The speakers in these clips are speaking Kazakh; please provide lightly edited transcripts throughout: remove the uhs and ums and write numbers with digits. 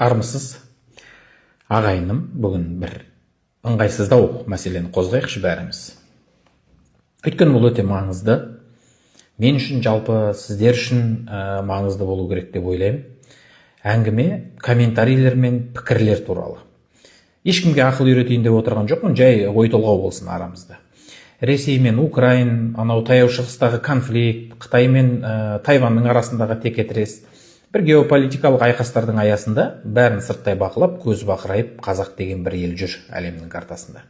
Армысыз, ағайыным, бүгін бір ыңғайсыздау мәселені қозғайықшы бәріміз. Өйткені бұл өте маңызды. Мен үшін, жалпы сіздер үшін маңызды болу керек деп ойлаймын. Әңгіме комментарийлер мен пікірлер туралы. Ешкімге ақыл үйретейін деп отырған жоқпын, жай ой толғау болсын арамызда. Ресей мен Украин, анау таяу шығыстағы конфликт, Қытай мен Тайваньның арасындағы текетірес, бір геополитикалық айқастардың аясында бәрін сырттай бақылап, көз бақырайып, қазақ деген бір ел жүр әлемнің картасында.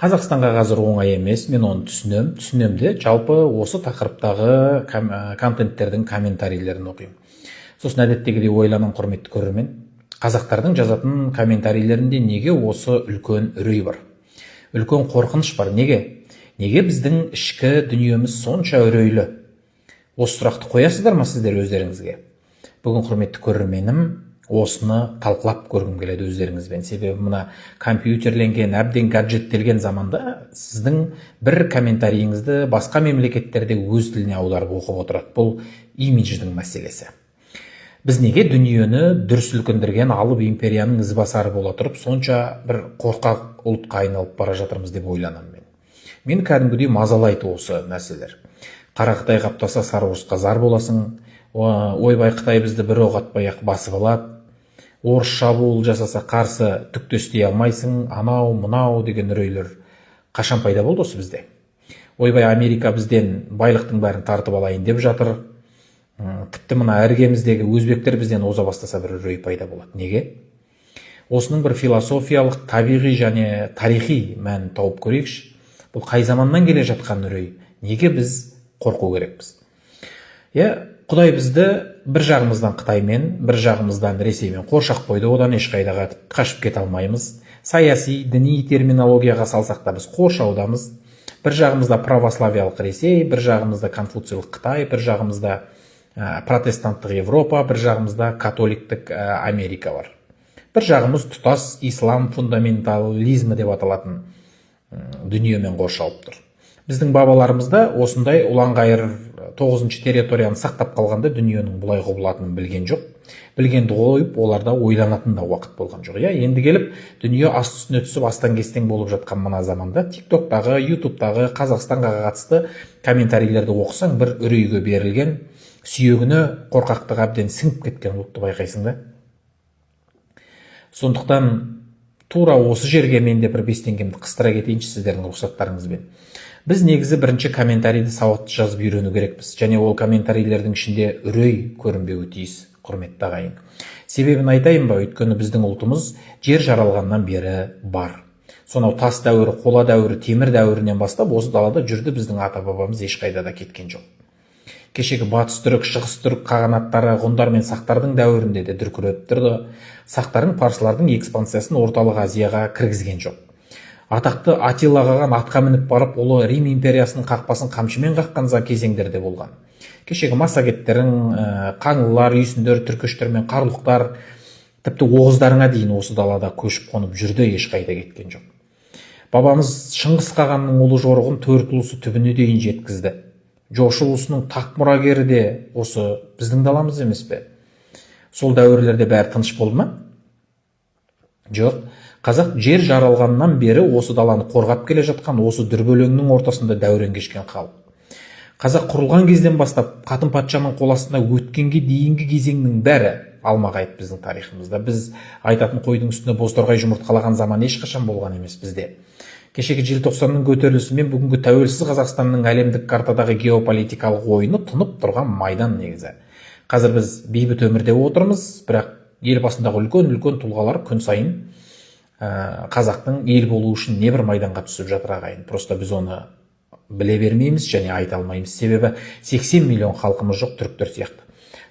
Қазақстанға қазір оңай емес, мен оны түсінем де, жалпы осы тақырыптағы контенттердің комментарийлерін оқимын. Сосын әдеттегідей ойланам, құрметті көрермен, қазақтардың жазатын комментарийлерінде неге осы үлкен үрей бар? Үлкен қорқыныш бар. Неге біздің ішкі дүниеміз сонша үрейлі? Осы сұрақты қоясыздар ма сіздер өздеріңізге? Бүгін, құрметті көрерменім, осыны талқылап көргім келеді өздеріңізбен. Себебі мына компьютерленген, әбден гаджеттелген заманда сіздің бір комментарийіңізді басқа мемлекеттерде өз тіліне аударып оқып отырады. Бұл имидждің мәселесі. Біз неге дүниені дүр сілкіндірген алып империяның ізбасары бола тұрып, сонша бір қорқақ ұлтқа айналып бара жатырмыз деп ойланамын мен. Мен кәдімгідей мазалайды осы нәрселер. Қара Қытай қаптаса сары ұрысқа зар боласың, ойбай Қытай бізді бір оқ атпай-ақ басып алады, орыс шабуыл жасаса қарсы түк те істей алмайсың, анау мынау деген үрейлер қашан пайда болды осы бізде? Ойбай Америка бізден байлықтың бәрін тартып алайын деп жатыр. Тіпті мына іргеміздегі өзбектер бізден оза бастаса бір үрей пайда болады. Неге? Осының бір философиялық, табиғи және тарихи мәнін тауып көрейікші. Бұл қай заманнан келе жатқан үрей? Неге біз қорқу керекпіз? Құдай бізді бір жағымыздан Қытаймен, бір жағымыздан Ресеймен қоршақ қойды, одан ешқайда қашып кете алмаймыз. Саяси, діни терминологияға салсақ та біз қоршаудамыз. Бір жағымызда православиялық Ресей, бір жағымызда конфуциялық Қытай, бір жағымызда протестанттық Европа, бір жағымызда католиктік Америка бар. Бір жағымыз тұтас ислам фундаментализмі деп аталатын дүниемен қоршалып тұр. Біздің бабаларымызда осындай ұланғайыр 9-шы территорияны сақтап қалғанда дүниенің бұлай құбылатынын білген жоқ. Білгенді қойып, оларда ойланатын да уақыт болған жоқ. Енді келіп, дүние асты үстіне түсіп, астан-кестен болып жатқан мына заманда TikTok-тағы, YouTube-тағы Қазақстанға қатысты комментарийлерді оқысаң, бір үрейге берілген, сүйегіне қорқақтық әбден сіңіп кеткен ұлтты байқайсың да. Сондықтан тура осы жерге мен де бір 5 теңгемді қыстыра кетейінші сіздердің рұқсаттарыңызбен. Біз негізі бірінші комментарийді сауатты жазып үйрену керекпіз, және ол комментарийлердің ішінде үрей көрінбеуі тиіс, құрметті ағайын. Себебін айтайын ба? Өйткені біздің ұлтымыз жер жаралғаннан бері бар. Сонау тас дәуірі, қола дәуірі, темір дәуірінен бастап осы далада жүрді, біздің ата-бабамыз ешқайда да кеткен жоқ. Кешегі батыс түрік, шығыс түрік қағанаттары ғұндар мен сақтардың дәуірінде де дүркіреп тұрды. Сақтардың парсылардың экспансиясын орталық Азияға кіргізген жоқ. Атақты Атилла қаған атқа мініп барып, ұлы Рим империясының қақпасын қамшымен қаққан кезеңдерде болған. Кешегі массагеттерің, қаңлылар, үйсіндер, түркештер мен қарлұқтар, тіпті оғыздарыңа дейін осы далада көшіп қонып жүрді, ешқайда кеткен жоқ. Бабамыз Шыңғыс қағанның ұлы жорығын төрт ұлысы түбіне дейін жеткізді. Жошы ұлысының тақ мұрагері де осы біздің даламыз емес пе? Сол дәуірлерде бәрі тыныш болды ма? Жоқ. Қазақ жер жаралғаннан бері осы даланы қорғап келе жатқан, осы дүрбөлеңнің ортасында дәурен кешкен халық. Қазақ құрылған кезден бастап қатын патшаның қол астына өткенге дейінгі кезеңнің бәрі алмағайып біздің тарихымызда. Біз айтатын қойдың үстіне бозторғай жұмыртқалаған заман ешқашан болған емес бізде. Кешегі желтоқсанның көтерілісімен бүгінгі тәуелсіз Қазақстанның әлемдік картадағы геополитикалық ойыны тұнып тұрған майдан негізі. Қазір біз бейбіт өмірде отырмыз, бірақ ел басындағы үлкен тұлғалар күн сайын қазақтың ел болу үшін небір майданға түсіп жатыр ағайын. Просто біз оны біле бермейміз және айта алмаймыз. Себебі 80 миллион халқымыз жоқ түріктер сияқты.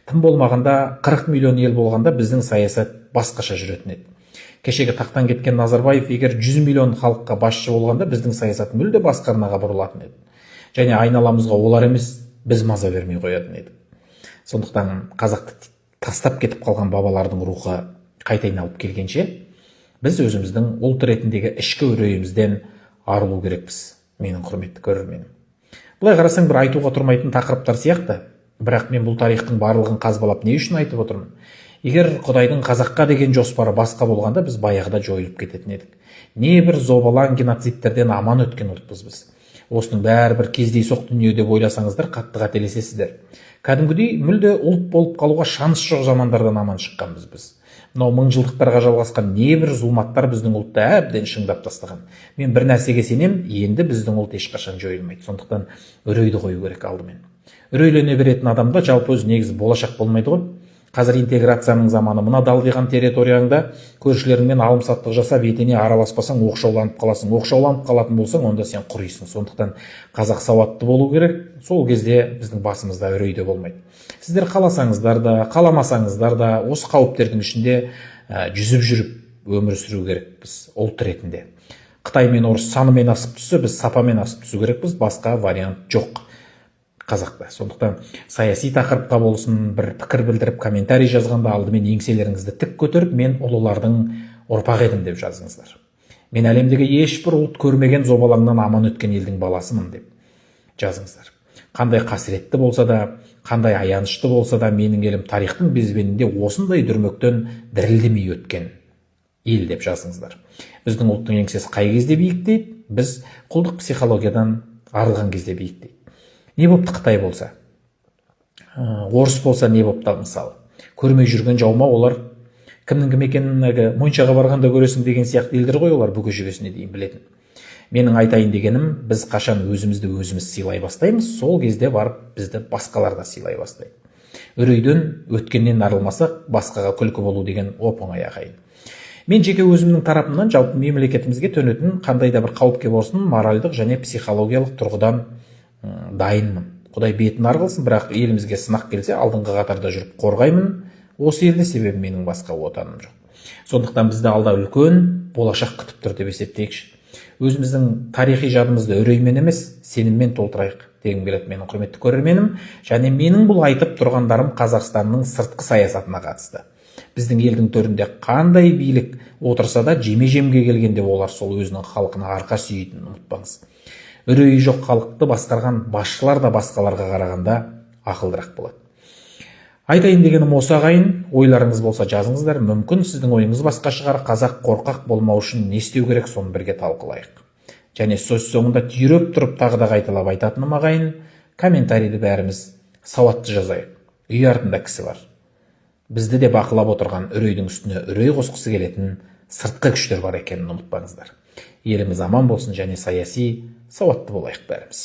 Тым болмағанда 40 миллион ел болғанда біздің саясат басқаша жүретін еді. Кешегі тақтан кеткен Назарбаев егер 100 миллион халыққа басшы болғанда біздің саясат мүлде басқа арнаға бұрылатын еді. Және айналамызға олар емес, біз маза бермей қоятын еді. Сондықтан қазақты тастап кетіп қалған бабалардың рухы қайта айналып келгенше, біз өзіміздің ұлт ретіндегі ішкі үрейімізден арылу керекпіз, менің құрметті көрерменім. Бұлай қарасаң бір айтуға тұрмайтын тақырыптар сияқты, бірақ мен бұл тарихтың барлығын қазбалап не үшін айтып отырмын? Егер Құдайдың қазаққа деген жоспары басқа болғанда біз баяғыда жойылып кететін едік. Небір зобалаң геноцидтерден аман өткен ұлтпыз біз. Осының бәрі бір кездейсоқ дүние деп ойласаңыздар, қатты қателесесіздер. Кәдімгідей мүлде ұлт болып қалуға шанс жоқ замандардан аман шыққанбыз біз. Мынау мыңжылдықтарға жалғасқан небір зұлматтар біздің ұлтты әбден шыңдап тастаған. Мен бір нәрсеге сенем, енді біздің ұлт ешқашан жойылмайды. Сондықтан үрейді қою керек алдымен. Үрейлене беретін адамда жалпы өзі негізі болашақ болмайды ғой. Қазір интеграцияның заманы. Мына далдиған территорияңда көршілеріңмен алым-саттық жасап, етене араласпасаң оқшауланып қаласың. Оқшауланып қалатын болсаң, онда сен құрисың. Сондықтан қазақ сауатты болу керек. Сол кезде біздің басымызда үрей де болмайды. Сіздер қаласаңыздар да, қаламасаңыздар да, осы қауіптердің ішінде жүзіп жүріп өмір сүру керекпіз ұлт ретінде. Қытай мен орыс санымен асып түссе, біз сапамен асып түсу керекпіз. Басқа вариант жоқ қазақта. Сондықтан саяси тақырыпқа болсын, бір пікір білдіріп, комментарий жазғанда алдымен еңселеріңізді тік көтеріп, мен ұлылардың ұрпағы едім деп жазыңыздар. Мен әлемдегі ешбір ұлт көрмеген зобалаңнан аман өткен елдің баласымын деп жазыңыздар. Қандай қасіретті болса да, қандай аянышты болса да, менің елім тарихтың безбенінде осындай дүрмектен дірілдемей өткен ел деп жазыңыздар. Біздің ұлттың еңсесі қай кезде биіктейді? Біз құлдық психологиядан арылған кезде биіктейді. Не бопты Қытай болса, орыс болса не бопты мысалы. Көрмей жүрген жаума олар кімнің кім екенін моншаға барғанда көресің деген сияқты елдер ғой, олар бүге шүгесіне дейін білетін. Менің айтайын дегенім, біз қашан өзімізді өзіміз сыйлай бастаймыз, сол кезде барып бізді басқалар да сыйлай бастайды. Үрейден, өткеннен арылмасақ, басқаға күлкі болу деген оп-оңай ағайын. Мен жеке өзімнің тарапымнан жалпы мемлекетімізге төнетін қандай да бір қауіпке болсын, моральдық және психологиялық тұрғыдан дайынмын. Құдай бетін арғылсын, бірақ елімізге сынақ келсе, алдыңғы қатарда жүріп қорғаймын. Осы елде себебі менің басқа отаным жоқ. Сондықтан бізді алда үлкен болашақ күтіп тұр деп есептейікші. Өзіміздің тарихи жадымызды үреймен емес, сеніммен толтырайық дегім келеді менің құрметті көрерменім. Және менің бұл айтып тұрғандарым Қазақстанның сыртқы саясатына қатысты. Біздің елдің төрінде қандай билік отырса да, жеме-жемге келгенде олар сол өзінің халқына арқа сүйейтінін ұмытпаңыз. Үрейі жоқ халықты басқарған басшылар да басқаларға қарағанда ақылдырақ болады. Айтайын дегенім осы ағайын, ойларыңыз болса жазыңыздар. Мүмкін сіздің ойыңыз басқа шығар. Қазақ қорқақ болмау үшін не істеу керек, соны бірге талқылайық. Және сөз соңында түйреп тұрып тағы да қайталап айтатыным ағайын, комментарийді бәріміз сауатты жазайық. Үй артында кісі бар. Бізді де бақылап отырған, үрейдің үстіне үрей қосқысы келетін сыртқы күштер бар екенін ұмытпаңыздар. Еліміз аман болсын және саяси сауатты болайық бәріміз.